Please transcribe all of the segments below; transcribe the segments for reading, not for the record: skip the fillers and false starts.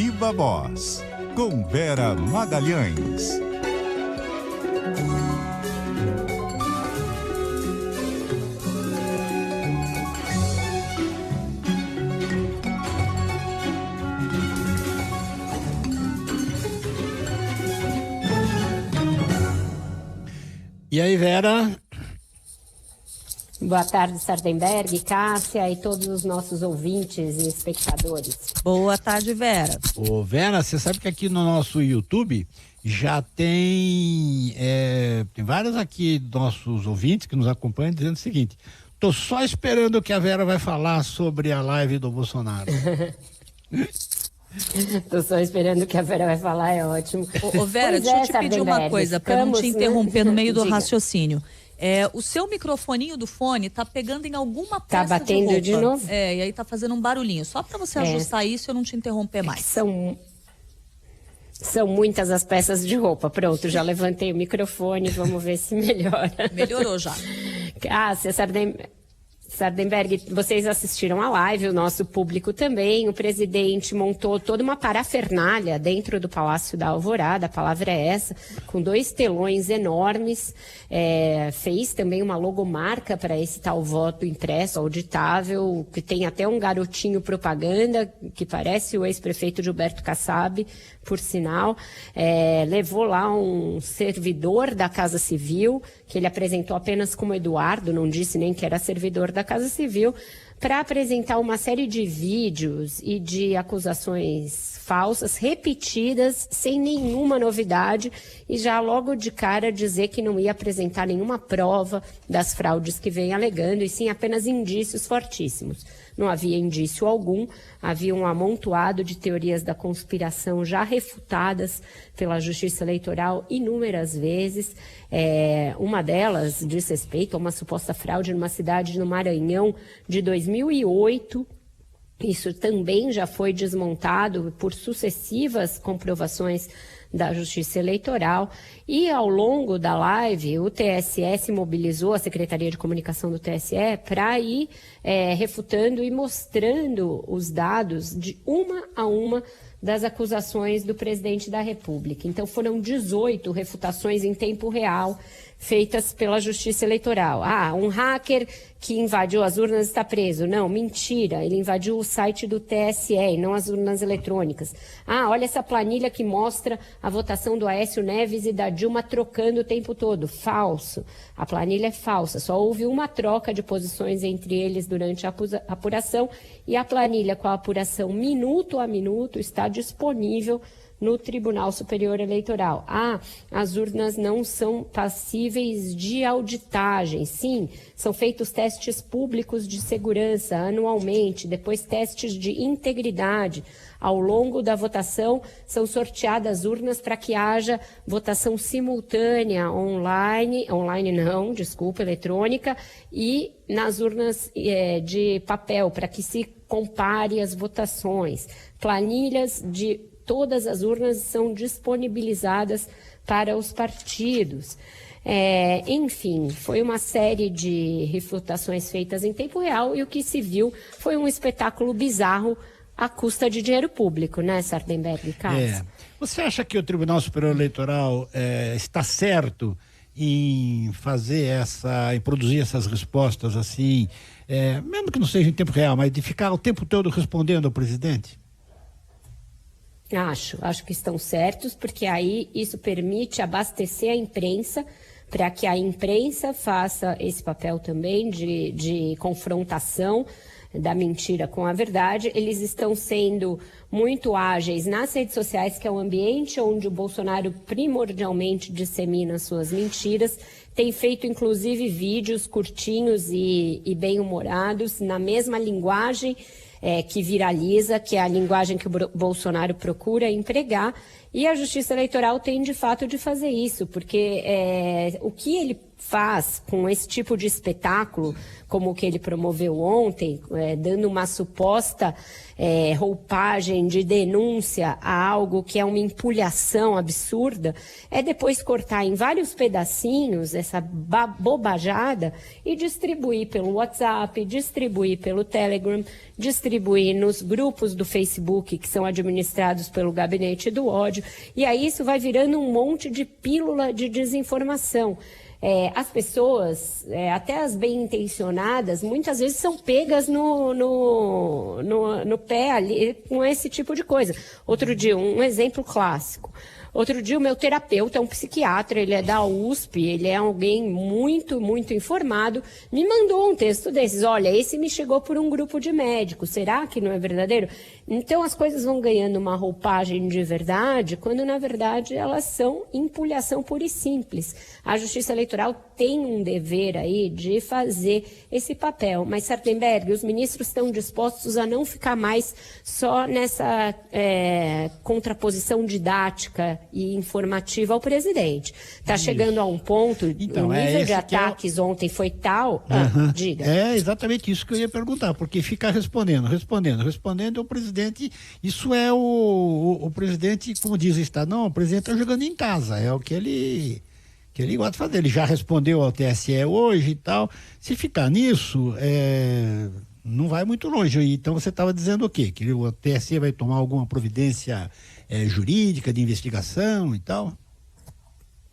Viva Voz, com Vera Magalhães. E aí, Vera? Boa tarde, Sardenberg, Cássia e todos os nossos ouvintes e espectadores. Boa tarde, Vera. Ô, Vera, você sabe que aqui no nosso YouTube já tem vários aqui nossos ouvintes que nos acompanham dizendo o seguinte: tô só esperando o que a Vera vai falar sobre a live do Bolsonaro. Tô só esperando o que a Vera vai falar, é ótimo. Ô Vera, deixa eu te pedir uma coisa, para não te interromper no meio do raciocínio. O seu microfoninho do fone tá pegando em alguma peça de roupa. Tá batendo de novo? E aí tá fazendo um barulhinho. Só para você ajustar isso e eu não te interromper mais. São muitas as peças de roupa. Pronto, já levantei o microfone, vamos ver se melhora. Melhorou já. Cássia, Sardenberg, vocês assistiram a live, o nosso público também. O presidente montou toda uma parafernália dentro do Palácio da Alvorada, a palavra é essa, com 2 telões enormes. Fez também uma logomarca para esse tal voto impresso, auditável, que tem até um garotinho propaganda, que parece o ex-prefeito Gilberto Kassab, por sinal. Levou lá um servidor da Casa Civil, que ele apresentou apenas como Eduardo, não disse nem que era servidor da Casa Civil, para apresentar uma série de vídeos e de acusações falsas, repetidas, sem nenhuma novidade, e já logo de cara dizer que não ia apresentar nenhuma prova das fraudes que vem alegando, e sim apenas indícios fortíssimos. Não havia indício algum, havia um amontoado de teorias da conspiração já refutadas pela Justiça Eleitoral inúmeras vezes. Uma delas diz respeito a uma suposta fraude numa cidade no Maranhão de 2008. Isso também já foi desmontado por sucessivas comprovações da Justiça Eleitoral. E ao longo da live, o TSE se mobilizou, a Secretaria de Comunicação do TSE, para ir refutando e mostrando os dados de uma a uma das acusações do presidente da República. Então foram 18 refutações em tempo real feitas pela Justiça Eleitoral. Um hacker que invadiu as urnas está preso. Não, mentira, ele invadiu o site do TSE e não as urnas eletrônicas. Olha essa planilha que mostra a votação do Aécio Neves e da Dilma trocando o tempo todo. Falso. A planilha é falsa, só houve uma troca de posições entre eles durante a apuração, e a planilha com a apuração minuto a minuto está disponível no Tribunal Superior Eleitoral. As urnas não são passíveis de auditagem. Sim, são feitos testes públicos de segurança anualmente, depois testes de integridade. Ao longo da votação, são sorteadas urnas para que haja votação simultânea eletrônica, e nas urnas de papel, para que se compare as votações. Planilhas de todas as urnas são disponibilizadas para os partidos. Enfim, foi uma série de refutações feitas em tempo real, e o que se viu foi um espetáculo bizarro à custa de dinheiro público, né, Sardenberg e Carlos? Você acha que o Tribunal Superior Eleitoral está certo em em produzir essas respostas assim, mesmo que não seja em tempo real, mas de ficar o tempo todo respondendo ao presidente? Acho que estão certos, porque aí isso permite abastecer a imprensa, para que a imprensa faça esse papel também de confrontação da mentira com a verdade. Eles estão sendo muito ágeis nas redes sociais, que é o ambiente onde o Bolsonaro primordialmente dissemina suas mentiras. Tem feito, inclusive, vídeos curtinhos e bem-humorados, na mesma linguagem que viraliza, que é a linguagem que o Bolsonaro procura empregar, e a Justiça Eleitoral tem de fato de fazer isso, porque o que ele faz com esse tipo de espetáculo, como o que ele promoveu ontem, dando uma suposta roupagem de denúncia a algo que é uma empulhação absurda, é depois cortar em vários pedacinhos essa bobajada e distribuir pelo WhatsApp, distribuir pelo Telegram, distribuir nos grupos do Facebook que são administrados pelo Gabinete do Ódio, e aí isso vai virando um monte de pílula de desinformação. As pessoas, até as bem intencionadas, muitas vezes são pegas no pé ali com esse tipo de coisa. Outro dia, um exemplo clássico. Outro dia, o meu terapeuta é um psiquiatra, ele é da USP, ele é alguém muito, muito informado, me mandou um texto desses. Olha, esse me chegou por um grupo de médicos, será que não é verdadeiro? Então, as coisas vão ganhando uma roupagem de verdade, quando, na verdade, elas são empulhação pura e simples. A Justiça Eleitoral tem um dever aí de fazer esse papel. Mas, Sardenberg, os ministros estão dispostos a não ficar mais só nessa contraposição didática e informativa ao presidente. Está chegando a um ponto, então, o nível de ataques ontem foi tal... diga. É exatamente isso que eu ia perguntar, porque ficar respondendo o presidente, isso é o presidente, como diz o Estado, não, o presidente está jogando em casa, é o que ele gosta de fazer. Ele já respondeu ao TSE hoje e tal. Se ficar nisso, não vai muito longe. Então você estava dizendo o quê? Que o TSE vai tomar alguma providência jurídica de investigação e tal?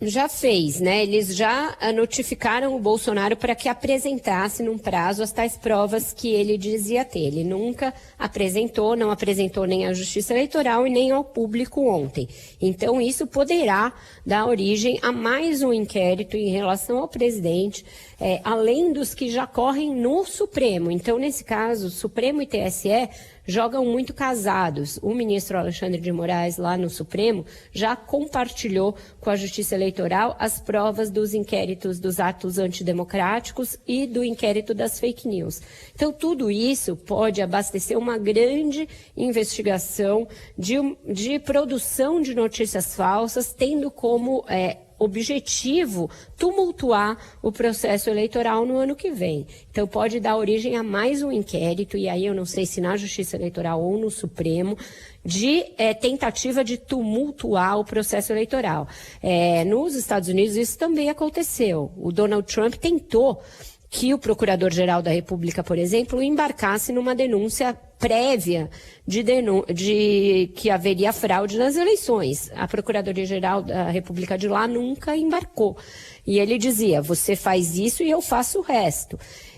Já fez, né? Eles já notificaram o Bolsonaro para que apresentasse num prazo as tais provas que ele dizia ter. Ele nunca apresentou, não apresentou nem à Justiça Eleitoral e nem ao público ontem. Então, isso poderá dar origem a mais um inquérito em relação ao presidente, além dos que já correm no Supremo. Então, nesse caso, Supremo e TSE jogam muito casados. O ministro Alexandre de Moraes, lá no Supremo, já compartilhou com a Justiça Eleitoral as provas dos inquéritos dos atos antidemocráticos e do inquérito das fake news. Então, tudo isso pode abastecer uma grande investigação de produção de notícias falsas, tendo como objetivo tumultuar o processo eleitoral no ano que vem. Então pode dar origem a mais um inquérito, e aí eu não sei se na Justiça Eleitoral ou no Supremo, de tentativa de tumultuar o processo eleitoral. Nos Estados Unidos isso também aconteceu. O Donald Trump tentou que o Procurador-Geral da República, por exemplo, embarcasse numa denúncia prévia de que haveria fraude nas eleições. A Procuradoria-Geral da República de lá nunca embarcou. E ele dizia, você faz isso e eu faço o resto.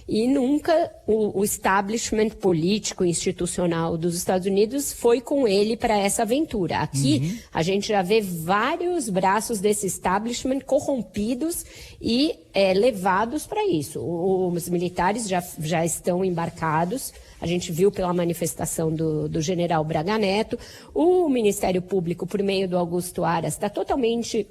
E nunca o establishment político institucional dos Estados Unidos foi com ele para essa aventura. Aqui a gente já vê vários braços desse establishment corrompidos e levados para isso. Os militares já estão embarcados. A gente viu pela manifestação do general Braga Neto. O Ministério Público, por meio do Augusto Aras, está totalmente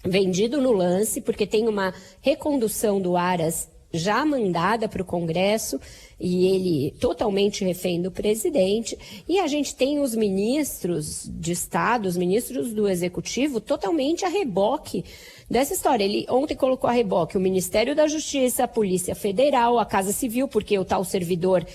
vendido no lance, porque tem uma recondução do Aras já mandada para o Congresso, e ele totalmente refém do presidente, e a gente tem os ministros de Estado, os ministros do Executivo, totalmente a reboque dessa história. Ele ontem colocou a reboque o Ministério da Justiça, a Polícia Federal, a Casa Civil, porque o tal servidor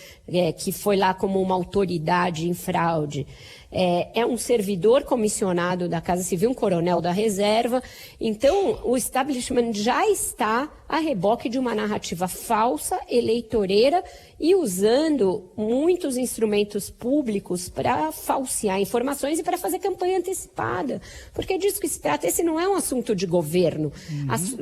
que foi lá como uma autoridade em fraude, é um servidor comissionado da Casa Civil, um coronel da reserva. Então, o establishment já está a reboque de uma narrativa falsa, eleitoreira, e usando muitos instrumentos públicos para falsear informações e para fazer campanha antecipada. Porque é disso que se trata. Esse não é um assunto de governo.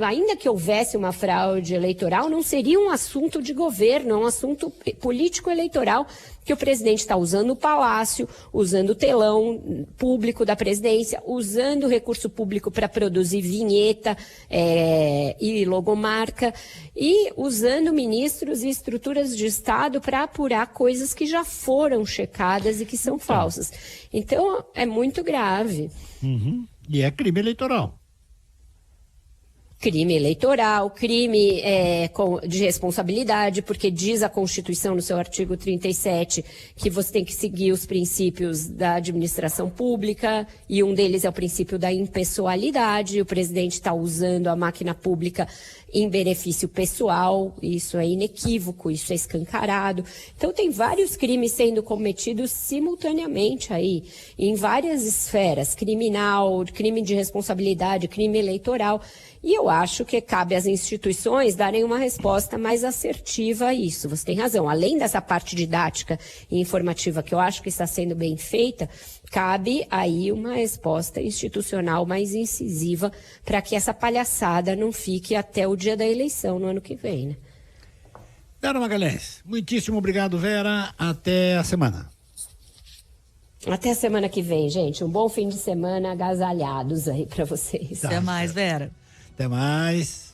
Ainda que houvesse uma fraude eleitoral, não seria um assunto de governo, é um assunto político-eleitoral que o presidente está usando o palácio, usando o telão público da presidência, usando o recurso público para produzir vinheta e logomarca, e usando ministros e estruturas de Estado para apurar coisas que já foram checadas e que são falsas. Então, é muito grave. E é crime eleitoral. crime eleitoral, crime de responsabilidade, porque diz a Constituição no seu artigo 37 que você tem que seguir os princípios da administração pública, e um deles é o princípio da impessoalidade. O presidente está usando a máquina pública em benefício pessoal, isso é inequívoco, isso é escancarado. Então tem vários crimes sendo cometidos simultaneamente aí, em várias esferas, criminal, crime de responsabilidade, crime eleitoral. E eu acho que cabe às instituições darem uma resposta mais assertiva a isso. Você tem razão. Além dessa parte didática e informativa que eu acho que está sendo bem feita, cabe aí uma resposta institucional mais incisiva para que essa palhaçada não fique até o dia da eleição no ano que vem, né? Vera Magalhães, muitíssimo obrigado, Vera. Até a semana. Até a semana que vem, gente. Um bom fim de semana agasalhados aí para vocês. Até mais, Vera. Até mais.